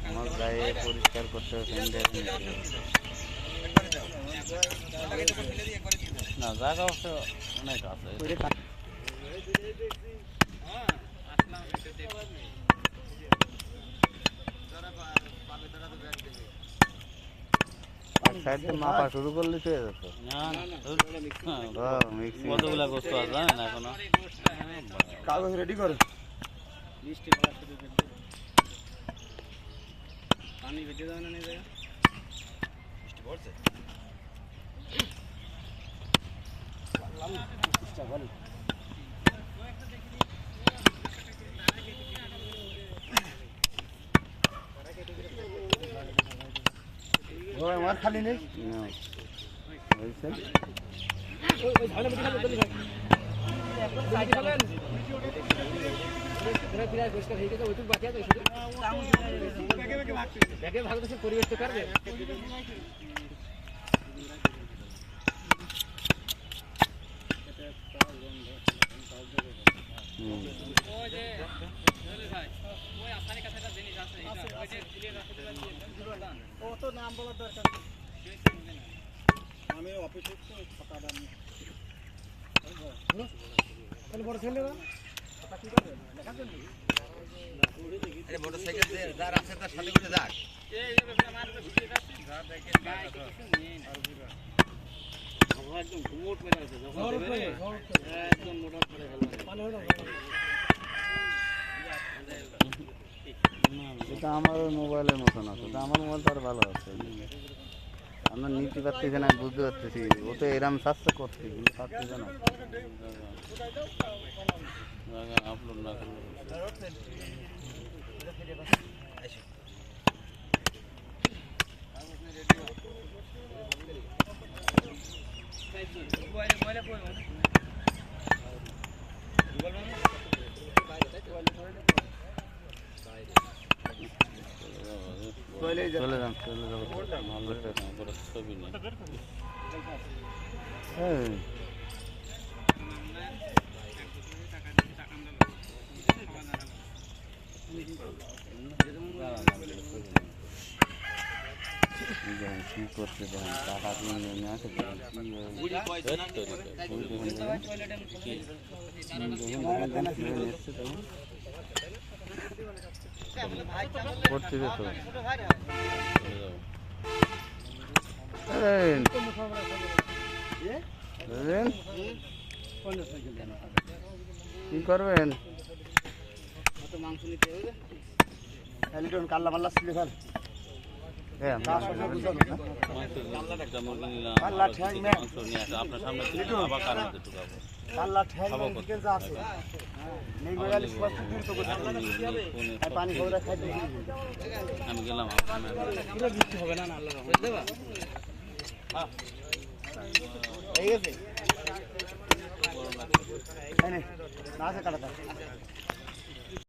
আমার গায়ে পরিষ্কার করতে না, জায়গা অবশ্য অনেক আছে। মাপা শুরু করলে তো কতগুলা গোস্ত আছে জানেন এখনো। কাগজ রেডি করো। পানি বেঁচে যাবে না জায়গা বৃষ্টি পড়ছে। আমার খালি নেই পরিবেশ তো করবে। নাম বলার দরকার আমি অফিসে বড় ছেলে মোটরসাইকেল যার আছে তার সাথে করে যাক। একদম ঘুমোট মেরে আছে একদম মোটর করে এটা আমার মোবাইলের মতন আছে, আমার মোবাইল তো আর ভালো আছে। আমরা নিতে পারতেছি না, বুঝতে পারতেছি ও তো এরম চাচ্ছে করতে, কিন্তু পারতেছে না আপলোড না করলে। চলে যান ভালো ছবি নেই। কি করতে দেখেন, টাকা কিনে নিয়ে আসে করতে যেত। কি করবেন? মাংস নিতে হবে কাল্লা পাল্লা ছিল ফেল আপনার সামনে আমি গেলাম হবে না আল্লাহ